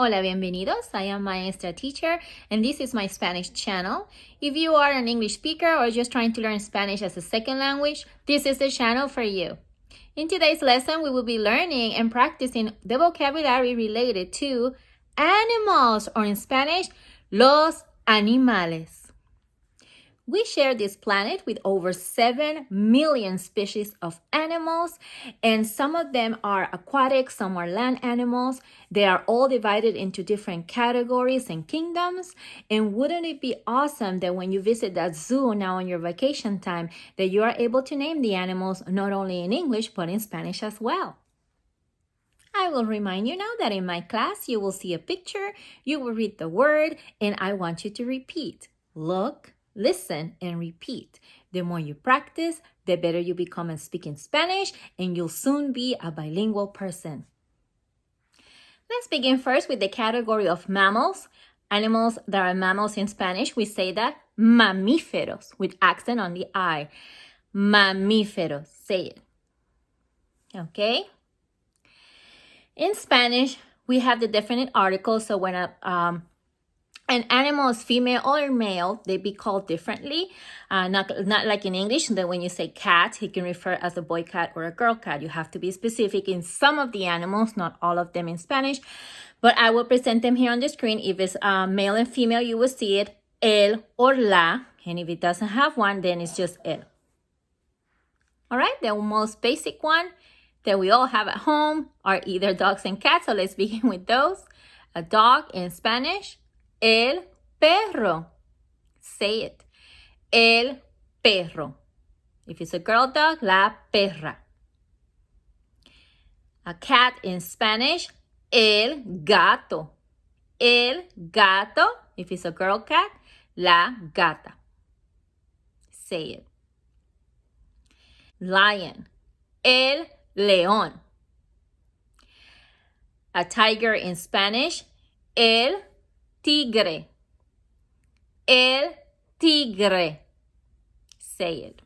Hola, bienvenidos. I am Maestra Teacher, and this is my Spanish channel. If you are an English speaker or just trying to learn Spanish as a second language, this is the channel for you. In today's lesson, we will be learning and practicing the vocabulary related to animals, or in Spanish, los animales. We share this planet with over 7 million species of animals, and some of them are aquatic, some are land animals. They are all divided into different categories and kingdoms. And wouldn't it be awesome that when you visit that zoo now on your vacation time, that you are able to name the animals not only in English, but in Spanish as well? I will remind you now that in my class, you will see a picture, you will read the word, and I want you to repeat. Look, listen, and repeat. The more you practice, the better you become at speaking Spanish, and you'll soon be a bilingual person. Let's begin first with the category of mammals. Animals that are mammals in Spanish, we say that mamíferos, with accent on the I. Mamíferos, say it. Okay? In Spanish, we have the definite article, so when an animal is female or male, they be called differently. Not like in English, that when you say cat, he can refer as a boy cat or a girl cat. You have to be specific in some of the animals, not all of them in Spanish. But I will present them here on the screen. If it's male and female, you will see it, el or la. And if it doesn't have one, then it's just el. All right, the most basic one that we all have at home are either dogs and cats. So let's begin with those. A dog in Spanish, el perro. Say it. El perro. If it's a girl dog, la perra. A cat in Spanish, el gato. El gato. If it's a girl cat, la gata. Say it. Lion, el león. A tiger in Spanish, el tigre. El tigre. Say it.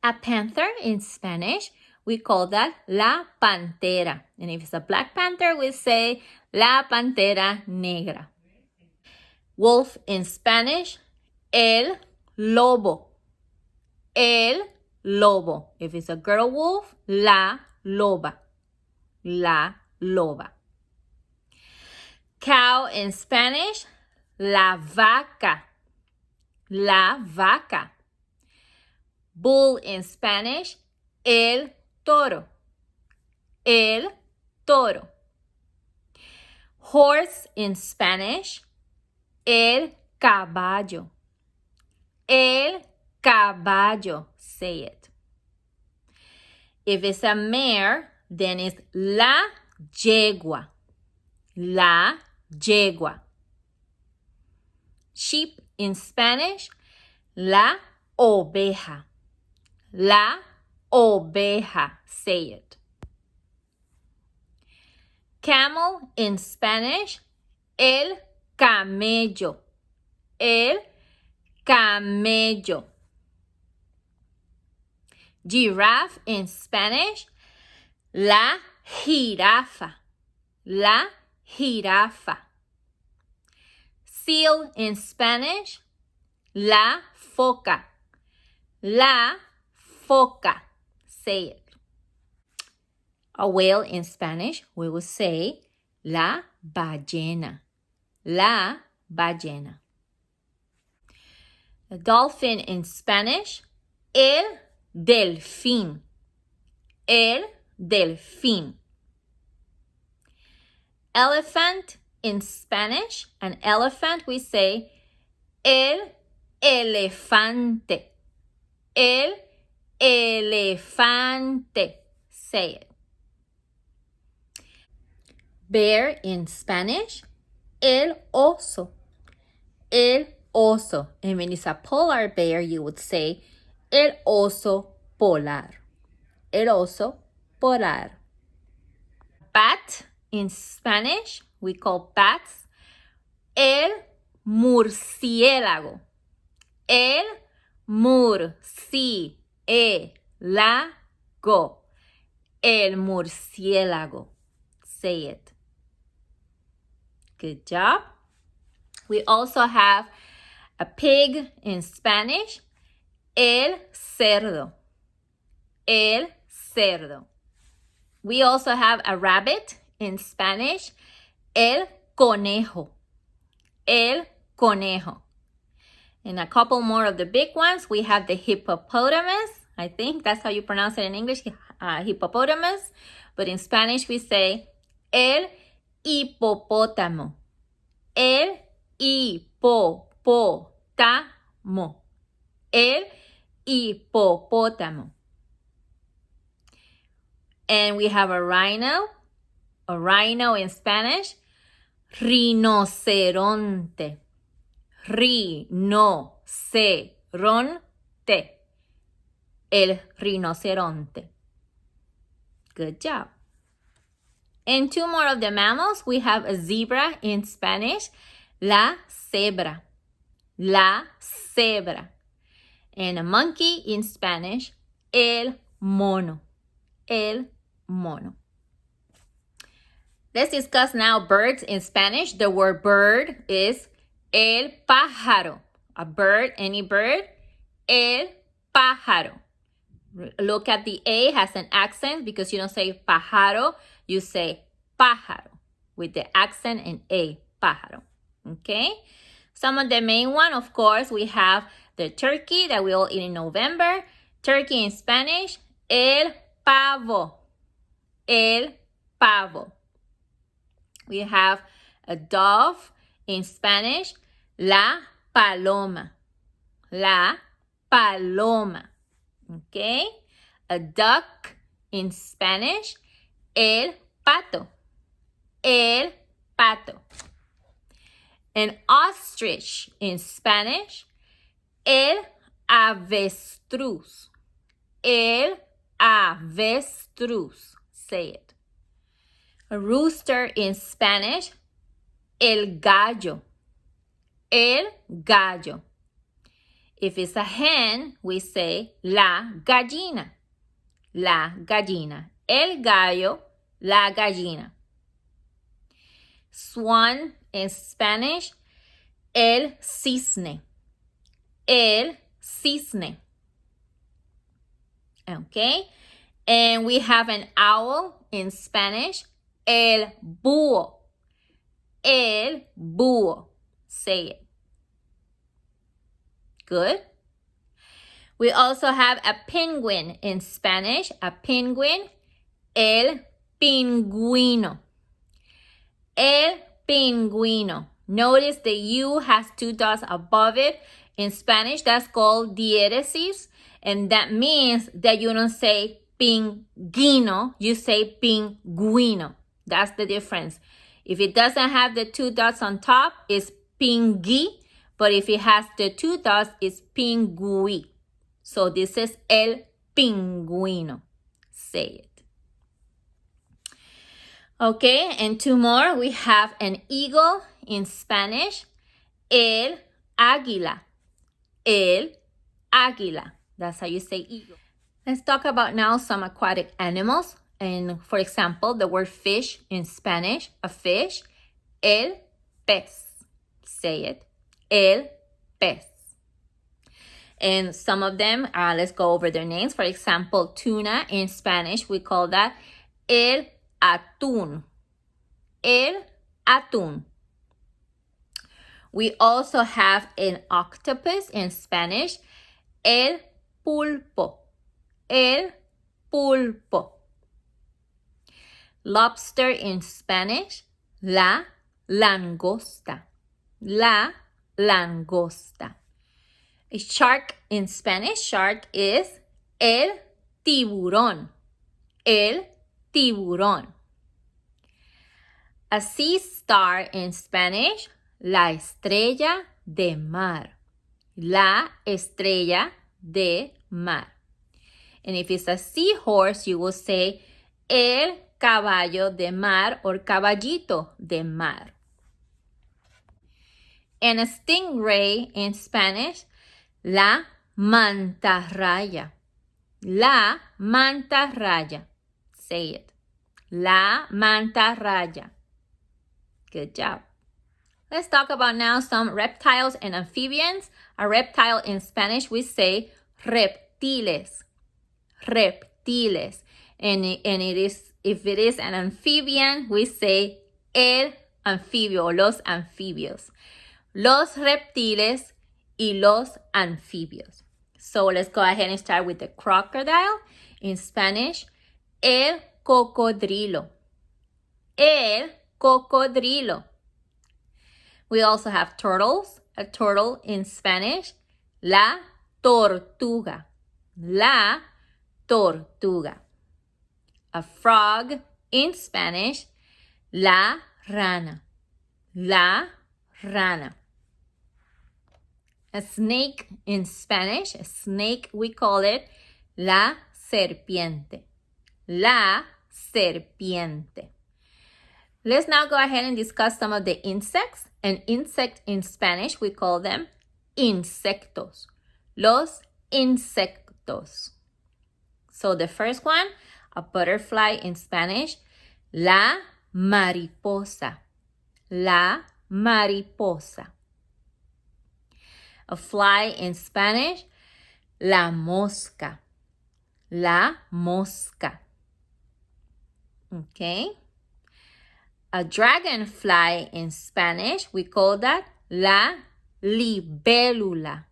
A panther in Spanish, we call that la pantera. And if it's a black panther, we say la pantera negra. Wolf in Spanish, el lobo. El lobo. If it's a girl wolf, la loba. La loba. Cow in Spanish, la vaca. La vaca. Bull in Spanish, el toro. El toro. Horse in Spanish, el caballo. El caballo. Say it. If it's a mare, then it's la yegua. La yegua. Sheep in Spanish, la oveja. La oveja. Say it. Camel in Spanish, el camello. El camello. Giraffe in Spanish, la jirafa. La jirafa. Seal in Spanish, la foca. La foca. Say it. A whale in Spanish, we will say la ballena. La ballena. A dolphin in Spanish, el delfín. El delfín. Elephant in Spanish, an elephant, we say el elefante. El elefante. Say it. Bear in Spanish, el oso. El oso. And when it's a polar bear, you would say el oso polar. El oso polar. Bat in Spanish, we call bats el murciélago. El murciélago. El murciélago. Say it. Good job. We also have a pig in Spanish. El cerdo. El cerdo. We also have a rabbit in Spanish. El conejo. El conejo. And a couple more of the big ones. We have the hippopotamus. I think that's how you pronounce it in English, hippopotamus. But in Spanish, we say el hipopótamo. El hipopótamo. El hipopótamo. And we have a rhino. A rhino in Spanish. Rinoceronte. Rinoceronte. El rinoceronte. Good job. And two more of the mammals. We have a zebra in Spanish. La cebra. La cebra. And a monkey in Spanish. El mono. El mono. Let's discuss now birds in Spanish. The word bird is el pájaro. A bird, any bird. El pájaro. Look at the A, has an accent because you don't say pájaro, you say pájaro with the accent in A, pájaro. Okay? Some of the main one, of course, we have the turkey that we all eat in November. Turkey in Spanish, el pavo. El pavo. We have a dove in Spanish, la paloma. La paloma. Okay? A duck in Spanish, el pato. El pato. An ostrich in Spanish, el avestruz. El avestruz. Say it. A rooster in Spanish, el gallo. El gallo. If it's a hen, we say la gallina. La gallina. El gallo, la gallina. Swan in Spanish, el cisne. El cisne. Okay? And we have an owl in Spanish, el búho. El búho. Say it. Good. We also have a penguin in Spanish. A penguin, el pingüino. El pingüino. Notice the U has two dots above it. In Spanish, that's called diéresis. And that means that you don't say pingüino, you say pingüino. That's the difference. If it doesn't have the two dots on top, it's pingui. But if it has the two dots, it's pingüí. So this is el pingüino. Say it. Okay, and two more. We have an eagle in Spanish, el águila. El águila. That's how you say eagle. Let's talk about now some aquatic animals. And for example, the word fish in Spanish, a fish, el pez. Say it. El pez. And some of them, let's go over their names. For example, tuna in Spanish, we call that el atún. El atún. We also have an octopus in Spanish, el pulpo. El pulpo. Lobster in Spanish, la langosta. La langosta. A shark in Spanish, shark is el tiburón. El tiburón. A sea star in Spanish, la estrella de mar. La estrella de mar. And if it's a seahorse, you will say el caballo de mar or caballito de mar. And a stingray in Spanish, la mantarraya. La mantarraya. Say it. La mantarraya. Good job. Let's talk about now some reptiles and amphibians. A reptile in Spanish, we say reptiles. Reptiles. And it is, if it is an amphibian, we say el anfibio, los anfibios. Los reptiles y los anfibios. So let's go ahead and start with the crocodile. In Spanish, el cocodrilo. El cocodrilo. We also have turtles. A turtle in Spanish, la tortuga. La tortuga. A frog in Spanish, la rana. La rana. A snake in Spanish, a snake, we call it la serpiente. La serpiente. Let's now go ahead and discuss some of the insects. An insect in Spanish, we call them insectos. Los insectos. So the first one, a butterfly in Spanish, la mariposa. La mariposa. A fly in Spanish, la mosca. La mosca. Okay. A dragonfly in Spanish, we call that la libélula.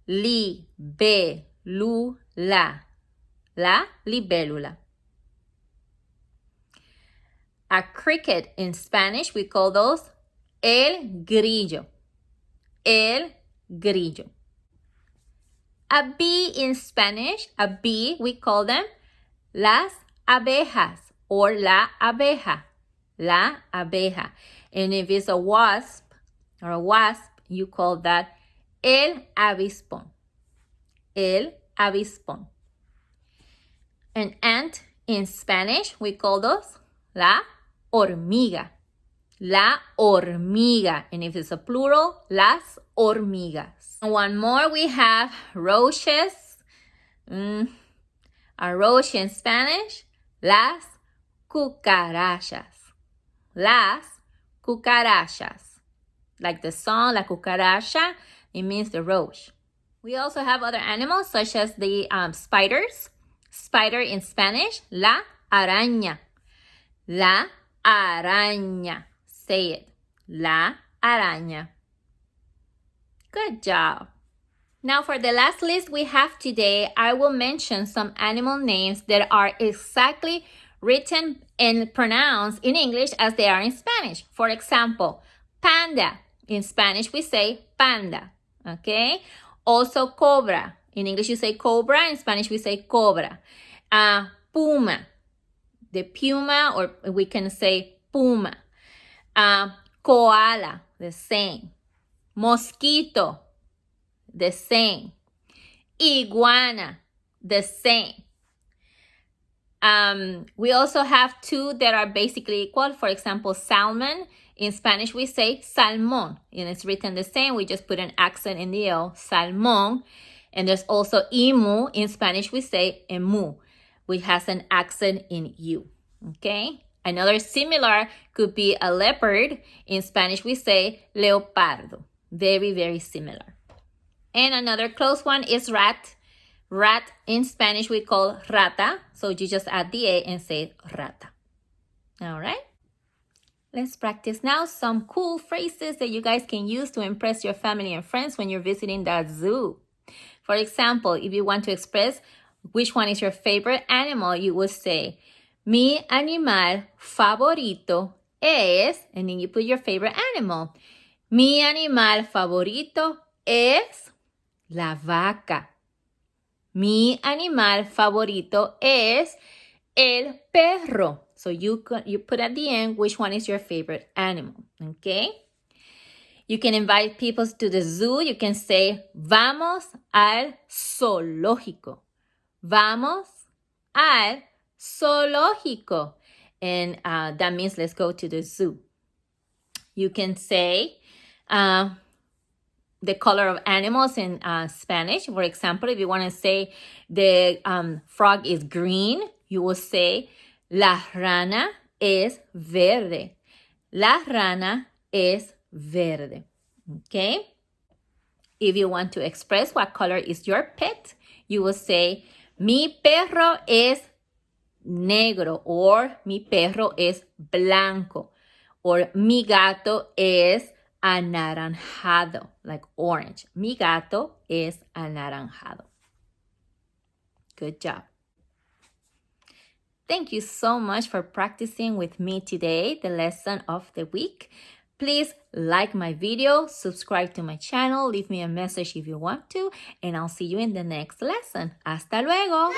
Libélula. La libélula. A cricket in Spanish, we call those el grillo. El grillo. A bee in Spanish, a bee, we call them las abejas or la abeja. La abeja. And if it's a wasp, you call that el avispón. El avispón. An ant in Spanish, we call those la hormiga. La hormiga. And if it's a plural, las hormigas. And one more, we have roaches. A roach in Spanish, las cucarachas. Las cucarachas. Like the song, la cucaracha, it means the roach. We also have other animals such as the spiders. Spider in Spanish, la araña. La araña. Say it. La araña. Good job. Now for the last list we have today, I will mention some animal names that are exactly written and pronounced in English as they are in Spanish. For example, panda. In Spanish, we say panda. Okay? Also, cobra. In English, you say cobra. In Spanish, we say cobra. Puma. The puma, or we can say puma. Koala. The same. Mosquito. The same. Iguana. The same. We also have two that are basically equal. For example, salmon. In Spanish, we say salmón. And it's written the same. We just put an accent in the O. Salmón. And there's also emu. In Spanish, we say emu, which has an accent in U. Okay? Another similar could be a leopard. In Spanish, we say leopardo. Very, very similar. And another close one is rat. Rat in Spanish we call rata. So you just add the A and say rata. All right? Let's practice now some cool phrases that you guys can use to impress your family and friends when you're visiting the zoo. For example, if you want to express which one is your favorite animal, you would say, mi animal favorito es, and then you put your favorite animal. Mi animal favorito es la vaca. Mi animal favorito es el perro. So you put at the end which one is your favorite animal, okay? You can invite people to the zoo. You can say, vamos al zoológico. Vamos al zoológico. And that means let's go to the zoo. You can say the color of animals in Spanish. For example, if you want to say the frog is green, you will say La rana es verde. La rana es verde. Okay? If you want to express what color is your pet, you will say, mi perro es negro, or mi perro es blanco, or mi gato es anaranjado, like orange. Mi gato es anaranjado. Good job. Thank you so much for practicing with me today, the lesson of the week. Please like my video, subscribe to my channel, leave me a message if you want to, and I'll see you in the next lesson. Hasta luego!